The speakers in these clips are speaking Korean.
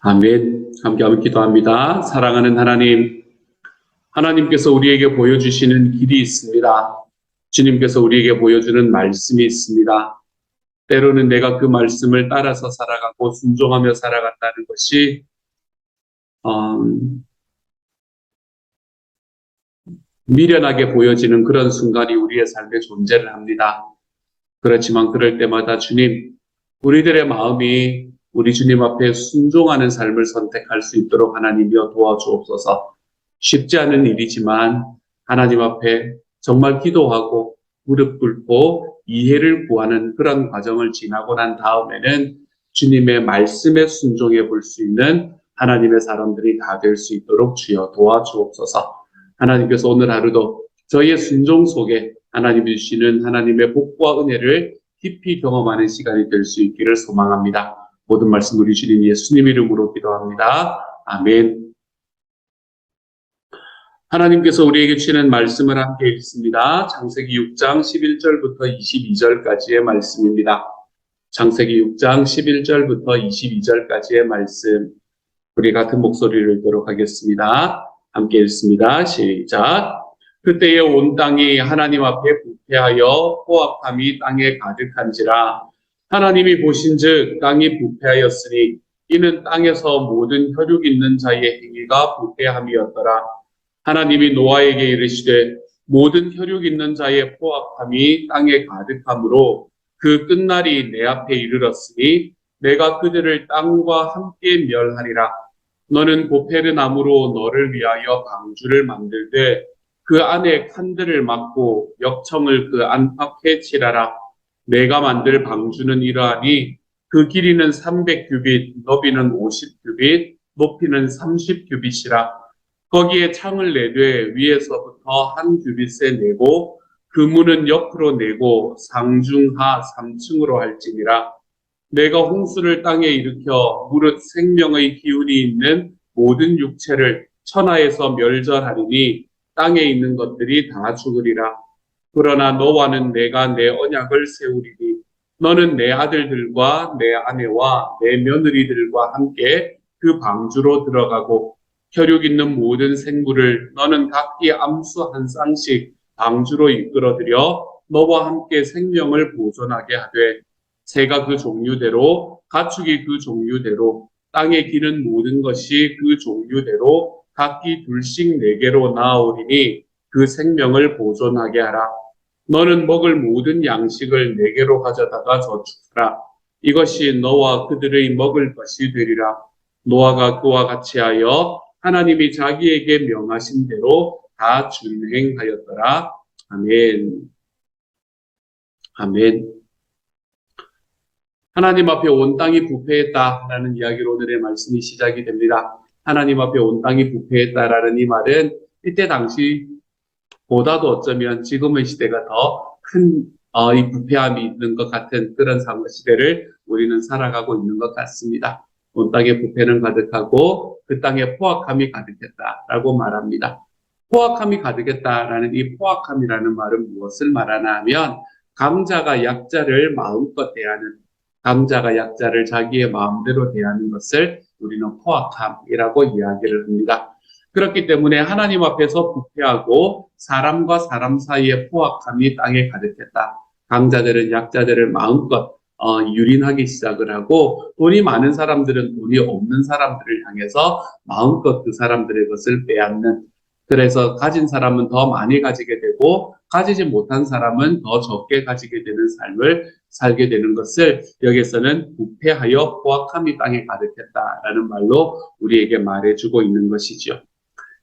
아멘. 함께 한번 기도합니다. 사랑하는 하나님, 하나님께서 우리에게 보여주시는 길이 있습니다. 주님께서 우리에게 보여주는 말씀이 있습니다. 때로는 내가 그 말씀을 따라서 살아가고 순종하며 살아간다는 것이 미련하게 보여지는 그런 순간이 우리의 삶에 존재를 합니다. 그렇지만 그럴 때마다 주님, 우리들의 마음이 우리 주님 앞에 순종하는 삶을 선택할 수 있도록 하나님이여 도와주옵소서. 쉽지 않은 일이지만 하나님 앞에 정말 기도하고 무릎 꿇고 이해를 구하는 그런 과정을 지나고 난 다음에는 주님의 말씀에 순종해 볼 수 있는 하나님의 사람들이 다 될 수 있도록 주여 도와주옵소서. 하나님께서 오늘 하루도 저희의 순종 속에 하나님이 주시는 하나님의 복과 은혜를 깊이 경험하는 시간이 될 수 있기를 소망합니다. 모든 말씀 우리 주님 예수님 이름으로 기도합니다. 아멘. 하나님께서 우리에게 주시는 말씀을 함께 읽습니다. 창세기 6장 11절부터 22절까지의 말씀입니다. 창세기 6장 11절부터 22절까지의 말씀, 우리 같은 목소리를 읽도록 하겠습니다. 함께 읽습니다. 시작. 그때에 온 땅이 하나님 앞에 부패하여 포악함이 땅에 가득한지라. 하나님이 보신즉 땅이 부패하였으니 이는 땅에서 모든 혈육 있는 자의 행위가 부패함이었더라. 하나님이 노아에게 이르시되 모든 혈육 있는 자의 포악함이 땅에 가득함으로 그 끝날이 내 앞에 이르렀으니 내가 그들을 땅과 함께 멸하리라. 너는 보페르 나무로 너를 위하여 방주를 만들되 그 안에 칸들을 막고 역청을 그 안팎에 칠하라. 내가 만들 방주는 이러하니 그 길이는 300규빗, 너비는 50규빗, 높이는 30규빗이라. 거기에 창을 내되 위에서부터 한 규빗에 내고 그 문은 옆으로 내고 상중하 3층으로 할지니라. 내가 홍수를 땅에 일으켜 무릇 생명의 기운이 있는 모든 육체를 천하에서 멸절하리니 땅에 있는 것들이 다 죽으리라. 그러나 너와는 내가 내 언약을 세우리니 너는 내 아들들과 내 아내와 내 며느리들과 함께 그 방주로 들어가고 혈육 있는 모든 생물을 너는 각기 암수 한 쌍씩 방주로 이끌어들여 너와 함께 생명을 보존하게 하되 새가 그 종류대로 가축이 그 종류대로 땅에 기는 모든 것이 그 종류대로 각기 둘씩 네개로 나아오리니 그 생명을 보존하게 하라. 너는 먹을 모든 양식을 네개로 가져다가 저축하라. 이것이 너와 그들의 먹을 것이 되리라. 노아가 그와 같이 하여 하나님이 자기에게 명하신 대로 다 준행하였더라. 아멘. 아멘. 하나님 앞에 온 땅이 부패했다라는 이야기로 오늘의 말씀이 시작이 됩니다. 하나님 앞에 온 땅이 부패했다라는 이 말은 이때 당시보다도 어쩌면 지금의 시대가 더 큰 이 부패함이 있는 것 같은 그런 시대를 우리는 살아가고 있는 것 같습니다. 온 땅에 부패는 가득하고 그 땅에 포악함이 가득했다라고 말합니다. 포악함이 가득했다라는 이 포악함이라는 말은 무엇을 말하나 하면 강자가 약자를 마음껏 대하는, 강자가 약자를 자기의 마음대로 대하는 것을 우리는 포악함이라고 이야기를 합니다. 그렇기 때문에 하나님 앞에서 부패하고 사람과 사람 사이의 포악함이 땅에 가득했다. 강자들은 약자들을 마음껏 유린하기 시작을 하고 돈이 많은 사람들은 돈이 없는 사람들을 향해서 마음껏 그 사람들의 것을 빼앗는, 그래서 가진 사람은 더 많이 가지게 되고 가지지 못한 사람은 더 적게 가지게 되는 삶을 살게 되는 것을 여기서는 부패하여 포악함이 땅에 가득했다라는 말로 우리에게 말해주고 있는 것이죠.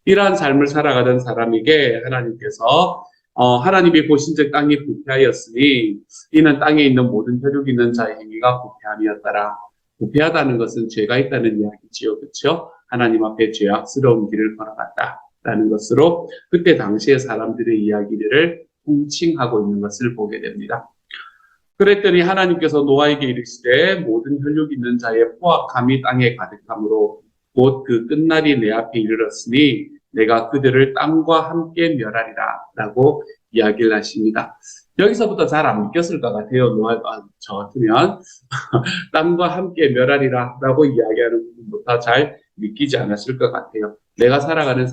이러한 삶을 살아가던 사람에게 하나님께서 하나님이 보신즉 땅이 부패하였으니 이는 땅에 있는 모든 혈육 있는 자의 행위가 부패함이었더라. 부패하다는 것은 죄가 있다는 이야기지요. 그렇죠? 하나님 앞에 죄악스러운 길을 걸어갔다라는 것으로 그때 당시의 사람들의 이야기들을 통칭하고 있는 것을 보게 됩니다. 그랬더니 하나님께서 노아에게 이르시되 모든 혈육 있는 자의 포악함이 땅에 가득함으로 곧 그 끝날이 내 앞에 이르렀으니 내가 그들을 땅과 함께 멸하리라 라고 이야기를 하십니다. 여기서부터 잘 안 믿겼을 것 같아요. 저 같으면 땅과 함께 멸하리라 라고 이야기하는 부분부터 잘 믿기지 않았을 것 같아요. 내가 살아가는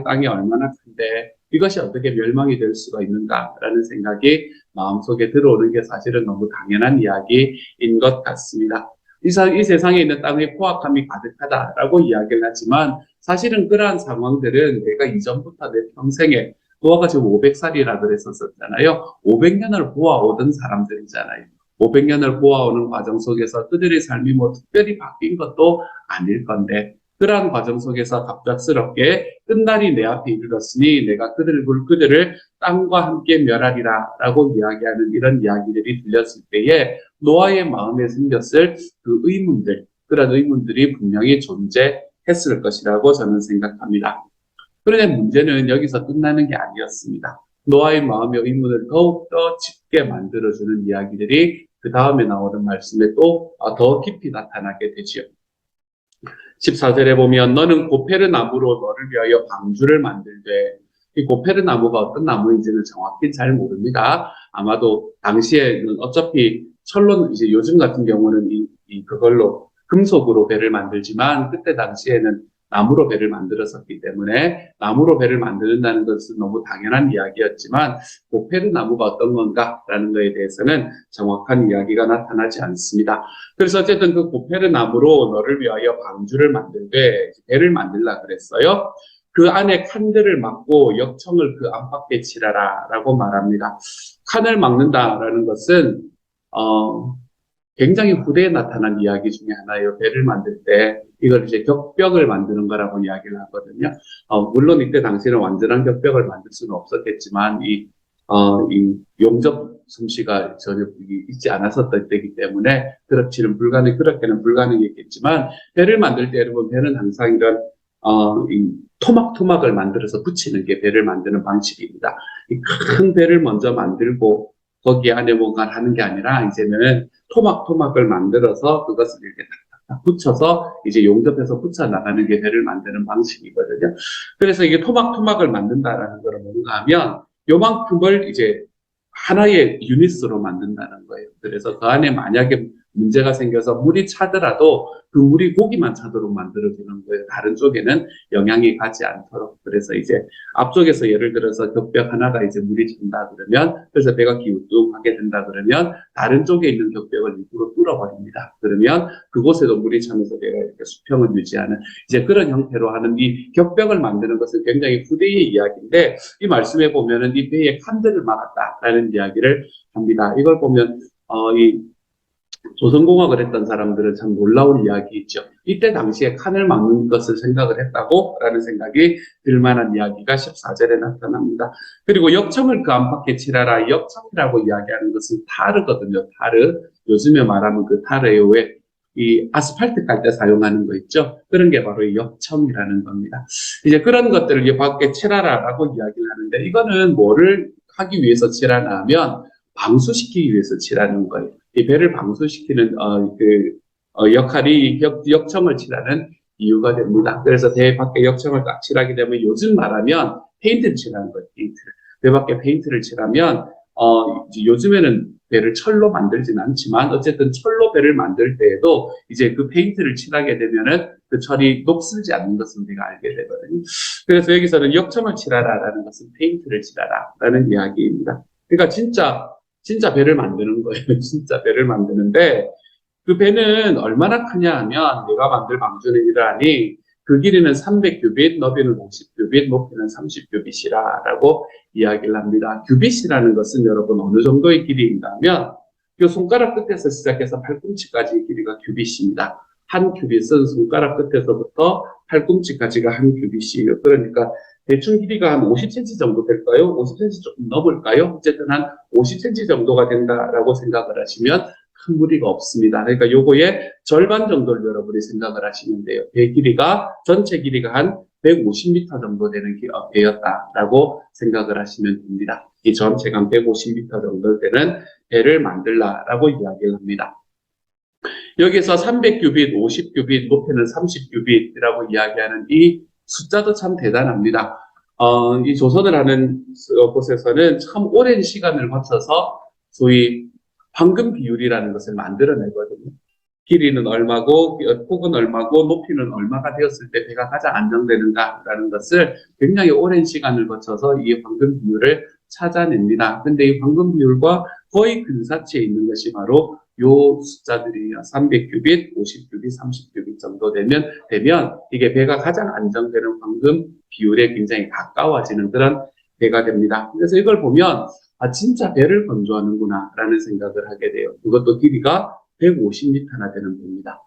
땅이 얼마나 큰데 이것이 어떻게 멸망이 될 수가 있는가라는 생각이 마음속에 들어오는 게 사실은 너무 당연한 이야기인 것 같습니다. 이 세상에 있는 땅에 포악함이 가득하다라고 이야기를 하지만 사실은 그러한 상황들은 내가 이전부터 내 평생에 노아가 지금 500살이라 그랬었잖아요. 500년을 보아오던 사람들이잖아요. 500년을 보아오는 과정 속에서 그들의 삶이 뭐 특별히 바뀐 것도 아닐 건데 그러한 과정 속에서 갑작스럽게 끝날이 내 앞에 이르렀으니 내가 그들을 땅과 함께 멸하리라 라고 이야기하는 이런 이야기들이 들렸을 때에 노아의 마음에 생겼을 그 의문들, 그런 의문들이 분명히 존재했을 것이라고 저는 생각합니다. 그런데 문제는 여기서 끝나는 게 아니었습니다. 노아의 마음의 의문을 더욱더 짙게 만들어주는 이야기들이 그 다음에 나오는 말씀에 또 더 깊이 나타나게 되지요. 14절에 보면 너는 고페르 나무로 너를 위하여 방주를 만들되 이 고페르 나무가 어떤 나무인지는 정확히 잘 모릅니다. 아마도 당시에는 어차피 철로는 이제 요즘 같은 경우는 그걸로 금속으로 배를 만들지만 그때 당시에는 나무로 배를 만들었었기 때문에 나무로 배를 만든다는 것은 너무 당연한 이야기였지만 고페르 나무가 어떤 건가라는 것에 대해서는 정확한 이야기가 나타나지 않습니다. 그래서 어쨌든 그 고페르 나무로 너를 위하여 방주를 만들되 배를 만들라 그랬어요. 그 안에 칸들을 막고 역청을 그 안팎에 칠하라 라고 말합니다. 칸을 막는다라는 것은 굉장히 후대에 나타난 이야기 중에 하나예요. 배를 만들 때 이걸 이제 격벽을 만드는 거라고 이야기를 하거든요. 물론 이때 당시에는 완전한 격벽을 만들 수는 없었겠지만 이 용접 솜씨가 전혀 있지 않았었던 때이기 때문에 그렇게는 불가능했겠지만 배를 만들 때 여러분 배는 항상 이런 이 토막을 만들어서 붙이는 게 배를 만드는 방식입니다. 이 큰 배를 먼저 만들고 거기 안에 뭔가 하는 게 아니라 이제는 토막을 만들어서 그것을 이렇게 탁탁탁 붙여서 이제 용접해서 붙여 나가는 게 배를 만드는 방식이거든요. 그래서 이게 토막을 만든다라는 걸 뭔가 하면 요만큼을 이제 하나의 유닛으로 만든다는 거예요. 그래서 그 안에 만약에 문제가 생겨서 물이 차더라도 그 물이 고기만 차도록 만들어주는 거예요. 다른 쪽에는 영향이 가지 않도록. 그래서 이제 앞쪽에서 예를 들어서 격벽 하나가 이제 물이 찬다 그러면 그래서 배가 기우뚱하게 된다 그러면 다른 쪽에 있는 격벽을 일부러 뚫어버립니다. 그러면 그곳에도 물이 차면서 배가 이렇게 수평을 유지하는 이제 그런 형태로 하는 이 격벽을 만드는 것은 굉장히 후대의 이야기인데 이 말씀에 보면은 이 배의 칸들을 막았다라는 이야기를 합니다. 이걸 보면 이 조선공학을 했던 사람들은 참 놀라운 이야기있죠. 이때 당시에 칸을 막는 것을 생각을 했다고 라는 생각이 들만한 이야기가 14절에 나타납니다. 그리고 역청을 그 안팎에 칠하라. 역청이라고 이야기하는 것은 타르거든요. 타르. 요즘에 말하면 그 타르예요. 왜? 이 아스팔트 깔 때 사용하는 거 있죠. 그런 게 바로 역청이라는 겁니다. 이제 그런 것들을 이 밖에 칠하라라고 이야기를 하는데 이거는 뭐를 하기 위해서 칠하나 하면 방수시키기 위해서 칠하는 거예요. 이 배를 방수시키는 역할이 역청을 칠하는 이유가 됩니다. 그래서 배 밖에 역청을 딱 칠하게 되면 요즘 말하면 페인트를 칠하는 거예요. 페인트를. 배 밖에 페인트를 칠하면 이제 요즘에는 배를 철로 만들진 않지만 어쨌든 철로 배를 만들 때에도 이제 그 페인트를 칠하게 되면은 그 철이 녹슬지 않는 것을 우리가 알게 되거든요. 그래서 여기서는 역청을 칠하라라는 것은 페인트를 칠하라라는 이야기입니다. 그러니까 진짜 배를 만드는 거예요. 진짜 배를 만드는데 그 배는 얼마나 크냐 하면 내가 만들 방주는 이러하니 그 길이는 300규빗, 너비는 50규빗, 높이는 30규빗이라고 이야기를 합니다. 규빗이라는 것은 여러분 어느 정도의 길이인가 하면 이 손가락 끝에서 시작해서 팔꿈치까지의 길이가 규빗입니다. 한 규빗은 손가락 끝에서부터 팔꿈치까지가 한 규빗이에요. 그러니까 대충 길이가 한 50cm 정도 될까요? 50cm 조금 넘을까요? 어쨌든 한 50cm 정도가 된다라고 생각을 하시면 큰 무리가 없습니다. 그러니까 요거의 절반 정도를 여러분이 생각을 하시면 돼요. 배 길이가, 전체 길이가 한 150m 정도 되는 배였다라고 생각을 하시면 됩니다. 이 전체가 한 150m 정도 되는 배를 만들라라고 이야기를 합니다. 여기서 300규빗, 50규빗, 높이는 30규빗이라고 이야기하는 이 숫자도 참 대단합니다. 이 조선을 하는 곳에서는 참 오랜 시간을 거쳐서 소위 황금 비율이라는 것을 만들어내거든요. 길이는 얼마고 폭은 얼마고 높이는 얼마가 되었을 때 배가 가장 안정되는가라는 것을 굉장히 오랜 시간을 거쳐서 이 황금 비율을 찾아냅니다. 근데 이 황금 비율과 거의 근사치에 있는 것이 바로 요 숫자들이에요. 300규빗, 50규빗, 30규빗 정도 되면 이게 배가 가장 안정되는 황금 비율에 굉장히 가까워지는 그런 배가 됩니다. 그래서 이걸 보면 진짜 배를 건조하는구나 라는 생각을 하게 돼요. 그것도 길이가 150m나 되는 배입니다.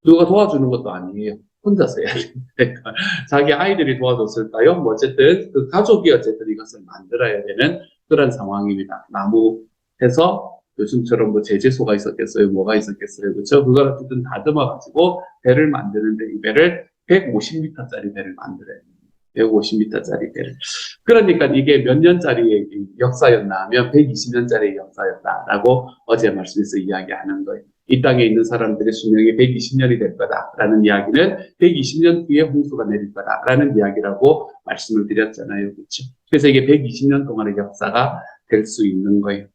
누가 도와주는 것도 아니에요. 혼자서 해야 되니까. 자기 아이들이 도와줬을까요? 뭐 어쨌든 그 가족이 어쨌든 이것을 만들어야 되는 그런 상황입니다. 나무 해서 요즘처럼 뭐 제재소가 있었겠어요? 뭐가 있었겠어요? 그렇죠? 그걸 어쨌든 다듬어가지고 배를 만드는데 이 배를 150m짜리 배를 만들어야 돼요. 150m짜리 배를. 그러니까 이게 몇 년짜리 역사였나 하면 120년짜리 역사였다라고 어제 말씀에서 이야기하는 거예요. 이 땅에 있는 사람들의 수명이 120년이 될 거다라는 이야기는 120년 뒤에 홍수가 내릴 거다라는 이야기라고 말씀을 드렸잖아요. 그렇죠? 그래서 이게 120년 동안의 역사가 될 수 있는 거예요.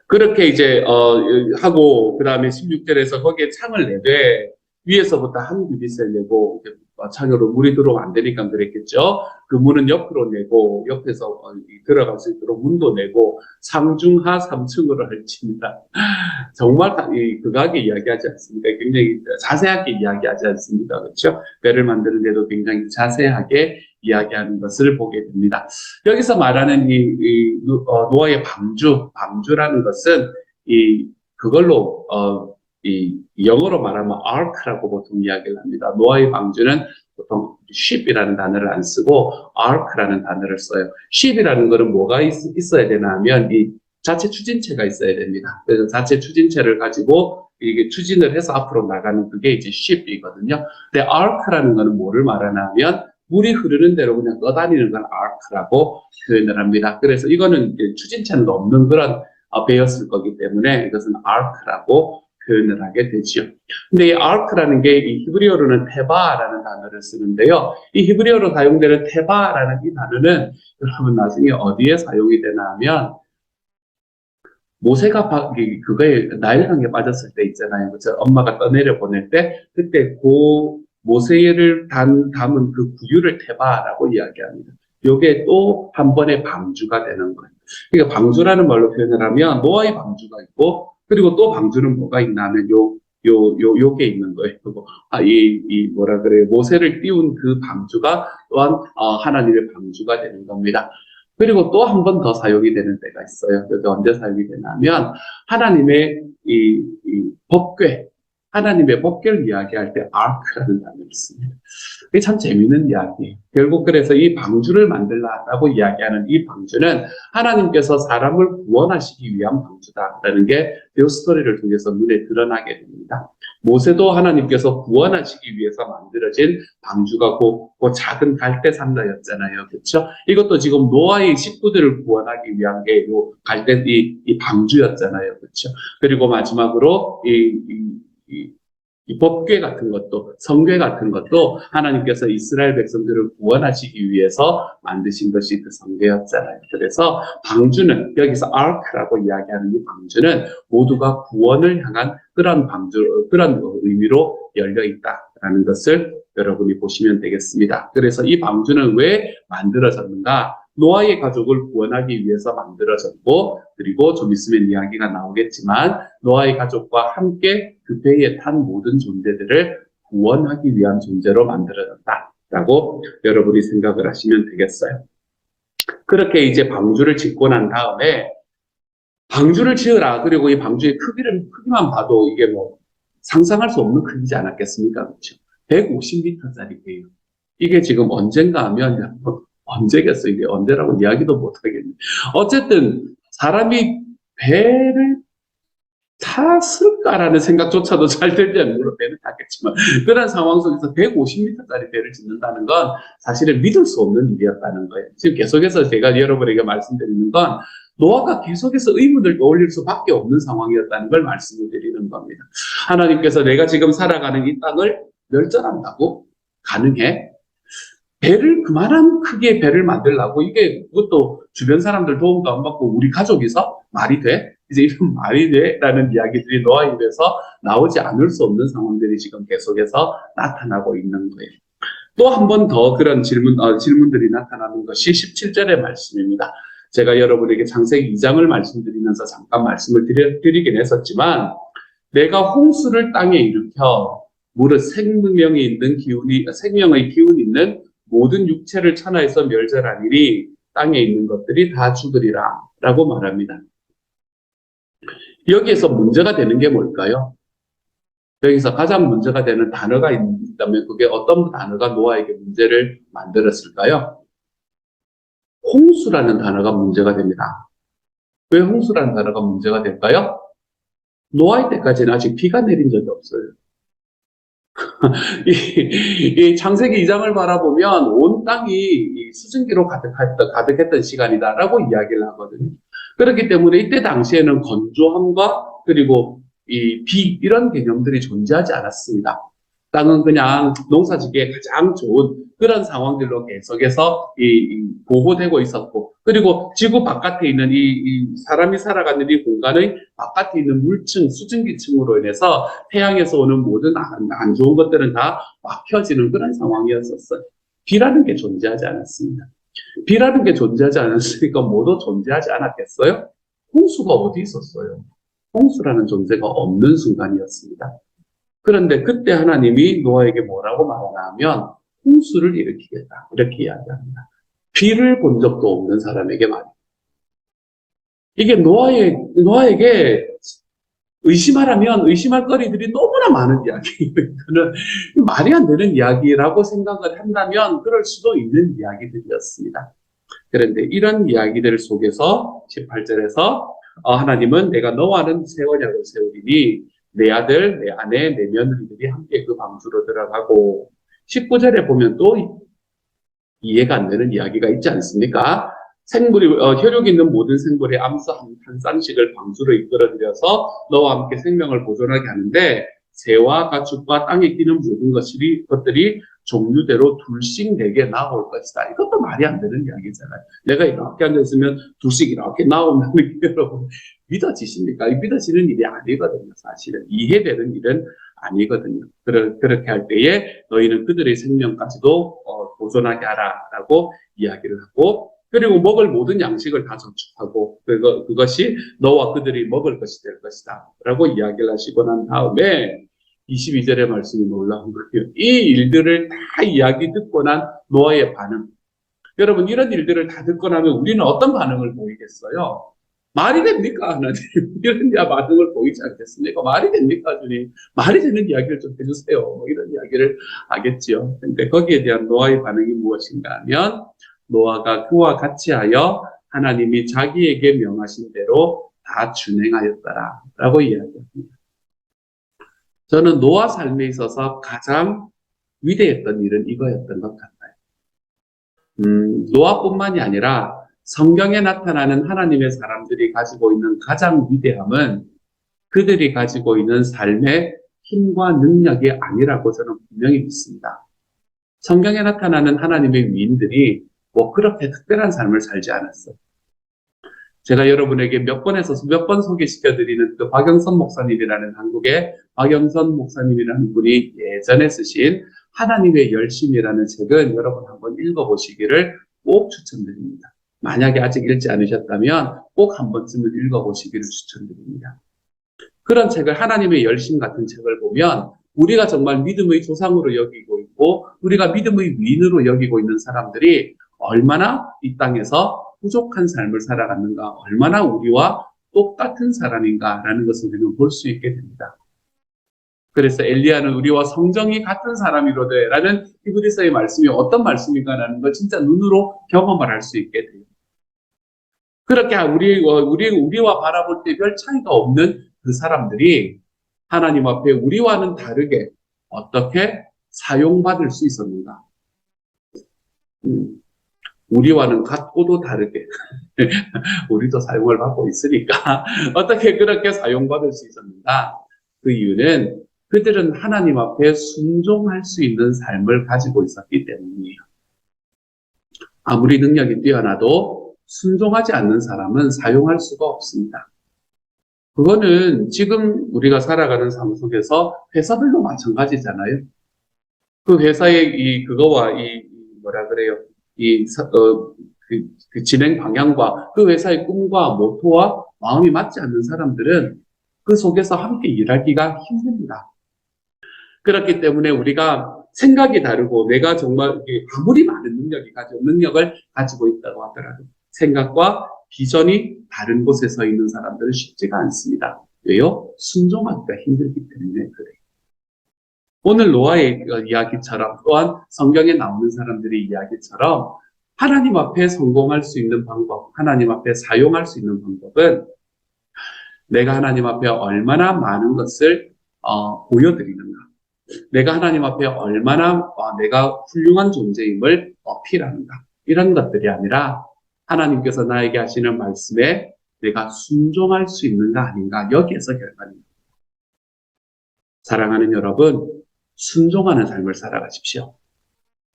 그렇게 이제 하고 그다음에 16절에서 거기에 창을 내되 위에서부터 한 규빗을 내고 창으로 물이 들어오면 안 되니까 그랬겠죠. 그 문은 옆으로 내고 옆에서 들어갈 수 있도록 문도 내고 상중하 3층으로 헐칩니다. 정말 극하게 이야기하지 않습니까? 굉장히 자세하게 이야기하지 않습니까? 그렇죠? 배를 만드는데도 굉장히 자세하게 이야기하는 것을 보게 됩니다. 여기서 말하는 노아의 방주라는 것은 그걸로 이 영어로 말하면 ark라고 보통 이야기를 합니다. 노아의 방주는 보통 ship이라는 단어를 안 쓰고 ark라는 단어를 써요. ship이라는 것은 뭐가 있어야 되나 하면 이 자체 추진체가 있어야 됩니다. 그래서 자체 추진체를 가지고 이게 추진을 해서 앞으로 나가는 그게 이제 ship이거든요. 근데 ark라는 것은 뭐를 말하나 하면 물이 흐르는 대로 그냥 떠다니는 건 ark라고 표현을 합니다. 그래서 이거는 추진체는 없는 그런 배였을 거기 때문에 이것은 ark라고 표현을 하게 되지요. 근데 이 ark라는 게 이 히브리어로는 테바라는 단어를 쓰는데요. 이 히브리어로 사용되는 테바라는 이 단어는 여러분 나중에 어디에 사용이 되나 하면 모세가 그거에 나일강에 빠졌을 때 있잖아요. 그렇죠? 엄마가 떠내려 보낼 때 그때 모세를 담은 그 구유를 테바라고 이야기합니다. 요게 또 한 번의 방주가 되는 거예요. 그러니까 방주라는 말로 표현을 하면 노아의 방주가 있고 그리고 또 방주는 뭐가 있나 하면 요게 있는 거예요. 그리고 뭐라 그래요? 모세를 띄운 그 방주가 또한 하나님의 방주가 되는 겁니다. 그리고 또 한 번 더 사용이 되는 때가 있어요. 그게 언제 사용이 되냐면 하나님의 이 법궤, 하나님의 법궤를 이야기할 때 아크라는 단어를 씁니다. 이게 참 재미있는 이야기예요. 결국 그래서 이 방주를 만들라라고 이야기하는 이 방주는 하나님께서 사람을 구원하시기 위한 방주다라는 게 이 스토리를 통해서 눈에 드러나게 됩니다. 모세도 하나님께서 구원하시기 위해서 만들어진 방주가 그 작은 갈대 산다였잖아요. 그렇죠? 이것도 지금 노아의 식구들을 구원하기 위한 게 요 갈대 이 방주였잖아요. 그렇죠? 그리고 마지막으로 이 법궤 같은 것도 성궤 같은 것도 하나님께서 이스라엘 백성들을 구원하시기 위해서 만드신 것이 그 성궤였잖아요. 그래서 방주는 여기서 ark라고 이야기하는 이 방주는 모두가 구원을 향한 그런 의미로 열려 있다라는 것을 여러분이 보시면 되겠습니다. 그래서 이 방주는 왜 만들어졌는가? 노아의 가족을 구원하기 위해서 만들어졌고 그리고 좀 있으면 이야기가 나오겠지만 노아의 가족과 함께 그 배에 탄 모든 존재들을 구원하기 위한 존재로 만들어졌다라고 여러분이 생각을 하시면 되겠어요. 그렇게 이제 방주를 짓고 난 다음에 방주를 지으라. 그리고 이 방주의 크기만 봐도 이게 뭐 상상할 수 없는 크기지 않았겠습니까? 그렇죠? 150m짜리 배예요. 이게 지금 언젠가 하면 언제겠어? 이게 언제라고 이야기도 못하겠네. 어쨌든 사람이 배를 탔을까라는 생각조차도 잘 들지 않는 걸로 배는 탔겠지만 그런 상황 속에서 150m짜리 배를 짓는다는 건 사실은 믿을 수 없는 일이었다는 거예요. 지금 계속해서 제가 여러분에게 말씀드리는 건 노아가 계속해서 의문을 떠올릴 수밖에 없는 상황이었다는 걸 말씀을 드리는 겁니다. 하나님께서 내가 지금 살아가는 이 땅을 멸절한다고? 가능해? 배를 그만한 크기의 배를 만들라고 이게 그것도 주변 사람들 도움도 안 받고 우리 가족이서 말이 돼? 이제 이런 말이 돼? 라는 이야기들이 노아 입에서 나오지 않을 수 없는 상황들이 지금 계속해서 나타나고 있는 거예요. 또 한 번 더 그런 질문들이 나타나는 것이 17절의 말씀입니다. 제가 여러분에게 창세기 2장을 말씀드리면서 잠깐 말씀을 드리긴 했었지만 내가 홍수를 땅에 일으켜 무릇 생명의 기운이 있는 모든 육체를 천하에서 멸절하니니 땅에 있는 것들이 다 죽으리라 라고 말합니다. 여기에서 문제가 되는 게 뭘까요? 여기서 가장 문제가 되는 단어가 있다면 그게 어떤 단어가 노아에게 문제를 만들었을까요? 홍수라는 단어가 문제가 됩니다. 왜 홍수라는 단어가 문제가 될까요? 노아의 때까지는 아직 비가 내린 적이 없어요. 이 창세기 2장을 바라보면 온 땅이 수증기로 가득했던 시간이다라고 이야기를 하거든요. 그렇기 때문에 이때 당시에는 건조함과 그리고 이 비 이런 개념들이 존재하지 않았습니다. 땅은 그냥 농사짓기에 가장 좋은 그런 상황들로 계속해서 보호되고 있었고, 그리고 지구 바깥에 있는 이 사람이 살아가는 이 공간의 바깥에 있는 물층, 수증기층으로 인해서 태양에서 오는 모든 안 좋은 것들은 다 막혀지는 그런 상황이었었어요. 비라는 게 존재하지 않았습니다. 비라는 게 존재하지 않았으니까 뭐도 존재하지 않았겠어요? 홍수가 어디 있었어요? 홍수라는 존재가 없는 순간이었습니다. 그런데 그때 하나님이 노아에게 뭐라고 말하냐면 홍수를 일으키겠다 이렇게 이야기합니다. 비를 본 적도 없는 사람에게 말이에요. 이게 노아에게 의심하라면 의심할 거리들이 너무나 많은 이야기예요. 이거는 말이 안 되는 이야기라고 생각을 한다면 그럴 수도 있는 이야기들이었습니다. 그런데 이런 이야기들 속에서 18절에서 하나님은 내가 노아는 새 언약을 세우리니 내 아들, 내 아내, 내 며느리들이 함께 그 방주로 들어가고 19절에 보면 또 이해가 안 되는 이야기가 있지 않습니까? 혈육 있는 모든 생물의 암수 한 쌍씩을 방주로 이끌어들여서 너와 함께 생명을 보존하게 하는데 새와 가축과 땅에 끼는 모든 것들이 종류대로 둘씩 내게 나올 것이다. 이것도 말이 안 되는 이야기잖아요. 내가 이렇게 앉아있으면 둘씩 이렇게 나온다는 게 여러분 믿어지십니까? 믿어지는 일이 아니거든요. 사실은 이해되는 일은 아니거든요. 그렇게 할 때에 너희는 그들의 생명까지도 보존하게 하라라고 이야기를 하고, 그리고 먹을 모든 양식을 다 저축하고 그것이 너와 그들이 먹을 것이 될 것이다 라고 이야기를 하시고 난 다음에 22절의 말씀이 놀라운 거예요. 이 일들을 다 이야기 듣고 난 노아의 반응. 여러분 이런 일들을 다 듣고 나면 우리는 어떤 반응을 보이겠어요? 말이 됩니까 하나님? 이런 반응을 보이지 않겠습니까? 말이 됩니까 주님? 말이 되는 이야기를 좀 해주세요. 이런 이야기를 하겠지요. 근데 거기에 대한 노아의 반응이 무엇인가 하면 노아가 그와 같이 하여 하나님이 자기에게 명하신 대로 다 준행하였더라 라고 이야기합니다. 저는 노아 삶에 있어서 가장 위대했던 일은 이거였던 것 같아요. 노아뿐만이 아니라 성경에 나타나는 하나님의 사람들이 가지고 있는 가장 위대함은 그들이 가지고 있는 삶의 힘과 능력이 아니라고 저는 분명히 믿습니다. 성경에 나타나는 하나님의 위인들이 뭐 그렇게 특별한 삶을 살지 않았어요. 제가 여러분에게 몇 번 소개시켜드리는 그 박영선 목사님이라는 한국의 박영선 목사님이라는 분이 예전에 쓰신 하나님의 열심이라는 책은 여러분 한번 읽어보시기를 꼭 추천드립니다. 만약에 아직 읽지 않으셨다면 꼭 한 번쯤은 읽어보시기를 추천드립니다. 그런 책을 하나님의 열심 같은 책을 보면 우리가 정말 믿음의 조상으로 여기고 있고 우리가 믿음의 위인으로 여기고 있는 사람들이 얼마나 이 땅에서 부족한 삶을 살아갔는가, 얼마나 우리와 똑같은 사람인가라는 것을 우리는 볼 수 있게 됩니다. 그래서 엘리야는 우리와 성정이 같은 사람이로되 라는 히브리서의 말씀이 어떤 말씀인가라는 걸 진짜 눈으로 경험을 할 수 있게 돼요. 그렇게 우리와 바라볼 때 별 차이가 없는 그 사람들이 하나님 앞에 우리와는 다르게 어떻게 사용받을 수 있었는가? 우리와는 같고도 다르게 우리도 사용을 받고 있으니까 어떻게 그렇게 사용받을 수 있었는가? 그 이유는 그들은 하나님 앞에 순종할 수 있는 삶을 가지고 있었기 때문이에요. 아무리 능력이 뛰어나도 순종하지 않는 사람은 사용할 수가 없습니다. 그거는 지금 우리가 살아가는 삶 속에서 회사들도 마찬가지잖아요. 그 회사의 그거와 뭐라 그래요? 그 진행 방향과 그 회사의 꿈과 모토와 마음이 맞지 않는 사람들은 그 속에서 함께 일하기가 힘듭니다. 그렇기 때문에 우리가 생각이 다르고 내가 정말 아무리 많은 능력을 가지고 있다고 하더라도 생각과 비전이 다른 곳에 서 있는 사람들은 쉽지가 않습니다. 왜요? 순종하기가 힘들기 때문에 그래요. 오늘 노아의 이야기처럼 또한 성경에 나오는 사람들의 이야기처럼 하나님 앞에 성공할 수 있는 방법, 하나님 앞에 사용할 수 있는 방법은 내가 하나님 앞에 얼마나 많은 것을 보여드리는가, 내가 하나님 앞에 얼마나 내가 훌륭한 존재임을 어필하는가, 이런 것들이 아니라 하나님께서 나에게 하시는 말씀에 내가 순종할 수 있는가 아닌가, 여기에서 결과입니다. 사랑하는 여러분, 순종하는 삶을 살아가십시오.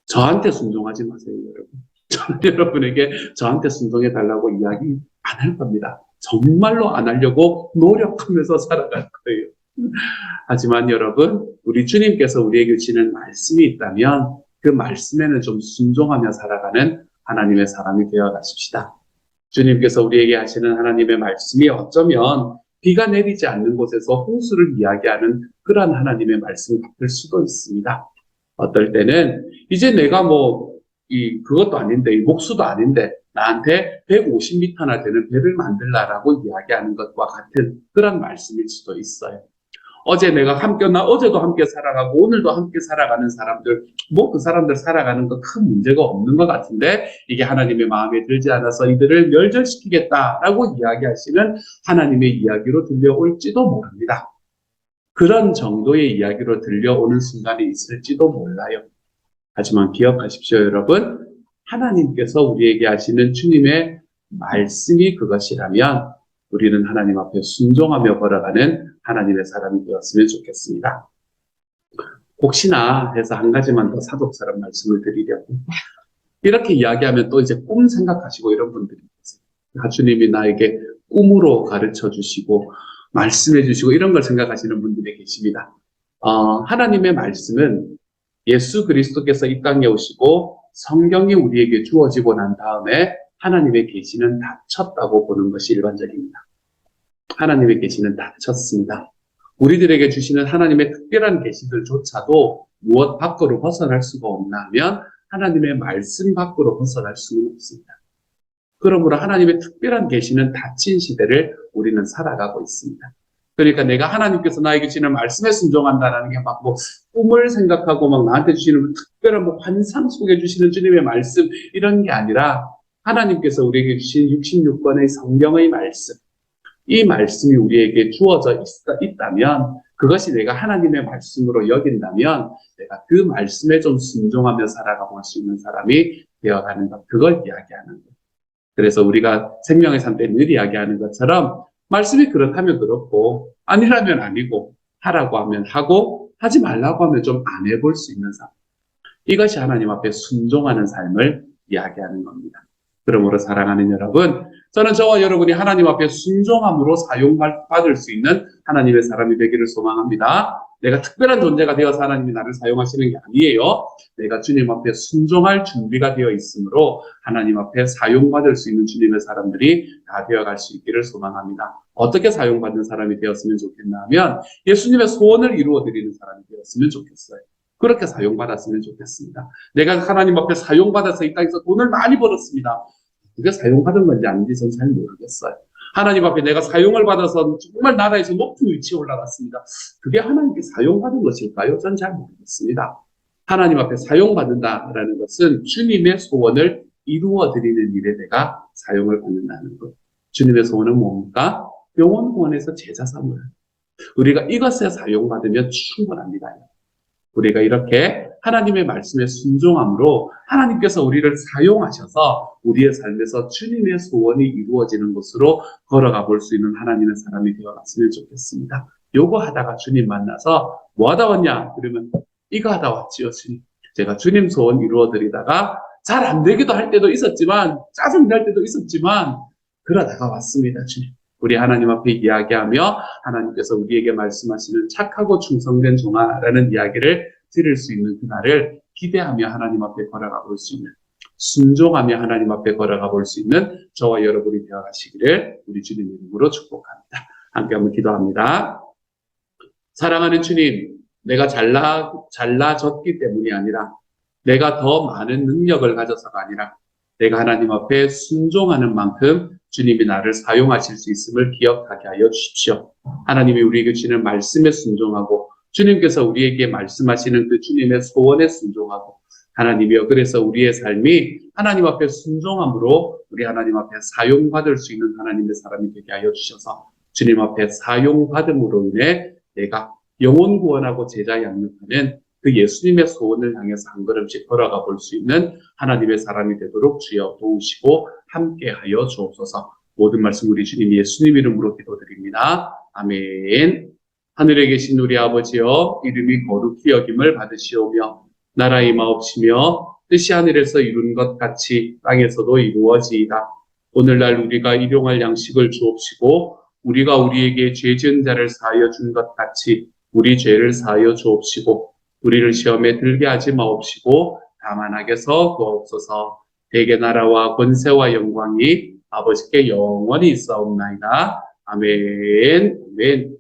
저한테 순종하지 마세요, 여러분. 저는 여러분에게 저한테 순종해 달라고 이야기 안 할 겁니다. 정말로 안 하려고 노력하면서 살아갈 거예요. 하지만 여러분, 우리 주님께서 우리에게 주시는 말씀이 있다면 그 말씀에는 좀 순종하며 살아가는 하나님의 사람이 되어 가십시다. 주님께서 우리에게 하시는 하나님의 말씀이 어쩌면 비가 내리지 않는 곳에서 홍수를 이야기하는 그런 하나님의 말씀 같을 수도 있습니다. 어떨 때는 이제 내가 그것도 아닌데, 이 목수도 아닌데 나한테 150m나 되는 배를 만들라라고 이야기하는 것과 같은 그런 말씀일 수도 있어요. 어제도 함께 살아가고 오늘도 함께 살아가는 사람들, 그 사람들 살아가는 거 큰 문제가 없는 것 같은데 이게 하나님의 마음에 들지 않아서 이들을 멸절시키겠다라고 이야기하시는 하나님의 이야기로 들려올지도 모릅니다. 그런 정도의 이야기로 들려오는 순간이 있을지도 몰라요. 하지만 기억하십시오, 여러분. 하나님께서 우리에게 하시는 주님의 말씀이 그것이라면 우리는 하나님 앞에 순종하며 걸어가는 하나님의 사람이 되었으면 좋겠습니다. 혹시나 해서 한 가지만 더 사독사람 말씀을 드리려고. 이렇게 이야기하면 또 이제 꿈 생각하시고 이런 분들이 계세요. 주님이 나에게 꿈으로 가르쳐 주시고 말씀해 주시고 이런 걸 생각하시는 분들이 계십니다. 하나님의 말씀은 예수 그리스도께서 이 땅에 오시고 성경이 우리에게 주어지고 난 다음에 하나님의 계시는 닫혔다고 보는 것이 일반적입니다. 하나님의 계시는 닫혔습니다. 우리들에게 주시는 하나님의 특별한 계시들조차도 무엇 밖으로 벗어날 수가 없나 하면 하나님의 말씀 밖으로 벗어날 수는 없습니다. 그러므로 하나님의 특별한 계시는 닫힌 시대를 우리는 살아가고 있습니다. 그러니까 내가 하나님께서 나에게 주시는 말씀에 순종한다는 게 꿈을 생각하고 나한테 주시는 특별한 환상 속에 주시는 주님의 말씀 이런 게 아니라 하나님께서 우리에게 주신 66권의 성경의 말씀, 이 말씀이 우리에게 주어져 있다면 그것이 내가 하나님의 말씀으로 여긴다면 내가 그 말씀에 좀 순종하며 살아가고 할 수 있는 사람이 되어가는 것, 그걸 이야기하는 것. 그래서 우리가 생명의 삶 때 늘 이야기하는 것처럼 말씀이 그렇다면 그렇고 아니라면 아니고 하라고 하면 하고 하지 말라고 하면 좀 안 해볼 수 있는 삶. 이것이 하나님 앞에 순종하는 삶을 이야기하는 겁니다. 그러므로 사랑하는 여러분, 저는 저와 여러분이 하나님 앞에 순종함으로 사용받을 수 있는 하나님의 사람이 되기를 소망합니다. 내가 특별한 존재가 되어서 하나님이 나를 사용하시는 게 아니에요. 내가 주님 앞에 순종할 준비가 되어 있으므로 하나님 앞에 사용받을 수 있는 주님의 사람들이 다 되어갈 수 있기를 소망합니다. 어떻게 사용받는 사람이 되었으면 좋겠나 하면 예수님의 소원을 이루어드리는 사람이 되었으면 좋겠어요. 그렇게 사용받았으면 좋겠습니다. 내가 하나님 앞에 사용받아서 이 땅에서 돈을 많이 벌었습니다. 그게 사용받은 건지 아닌지 저는 잘 모르겠어요. 하나님 앞에 내가 사용을 받아서 정말 나라에서 높은 위치에 올라갔습니다. 그게 하나님께 사용받은 것일까요? 저는 잘 모르겠습니다. 하나님 앞에 사용받는다라는 것은 주님의 소원을 이루어드리는 일에 내가 사용을 받는다는 것. 주님의 소원은 뭡니까? 영원에서 제자 삼을. 우리가 이것에 사용받으면 충분합니다. 우리가 이렇게 하나님의 말씀에 순종함으로 하나님께서 우리를 사용하셔서 우리의 삶에서 주님의 소원이 이루어지는 곳으로 걸어가 볼 수 있는 하나님의 사람이 되어갔으면 좋겠습니다. 요거 하다가 주님 만나서 뭐 하다 왔냐? 그러면 이거 하다 왔지요, 주님. 제가 주님 소원 이루어드리다가 잘 안 되기도 할 때도 있었지만, 짜증날 때도 있었지만, 그러다가 왔습니다, 주님. 우리 하나님 앞에 이야기하며 하나님께서 우리에게 말씀하시는 착하고 충성된 종아라는 이야기를 들을 수 있는 그날을 기대하며 하나님 앞에 걸어가 볼 수 있는, 순종하며 하나님 앞에 걸어가 볼 수 있는 저와 여러분이 되어가시기를 우리 주님 이름으로 축복합니다. 함께 한번 기도합니다. 사랑하는 주님, 내가 잘나졌기 때문이 아니라 내가 더 많은 능력을 가져서가 아니라 내가 하나님 앞에 순종하는 만큼 주님이 나를 사용하실 수 있음을 기억하게 하여 주십시오. 하나님이 우리에게 주시는 말씀에 순종하고 주님께서 우리에게 말씀하시는 그 주님의 소원에 순종하고 하나님이여, 그래서 우리의 삶이 하나님 앞에 순종함으로 우리 하나님 앞에 사용받을 수 있는 하나님의 사람이 되게 하여 주셔서 주님 앞에 사용받음으로 인해 내가 영혼 구원하고 제자 양육하는 그 예수님의 소원을 향해서 한 걸음씩 걸어가 볼 수 있는 하나님의 사람이 되도록 주여 도우시고 함께하여 주옵소서. 모든 말씀 우리 주님 예수님 이름으로 기도드립니다. 아멘. 하늘에 계신 우리 아버지여, 이름이 거룩히 여김을 받으시오며 나라 임하옵시며 뜻이 하늘에서 이룬 것 같이 땅에서도 이루어지이다. 오늘날 우리가 일용할 양식을 주옵시고 우리가 우리에게 죄 지은 자를 사하여 준 것 같이 우리 죄를 사하여 주옵시고 우리를 시험에 들게 하지 마옵시고 다만 악에서 구하옵소서. 대개 나라와 권세와 영광이 아버지께 영원히 있사옵나이다. 아멘. 아멘.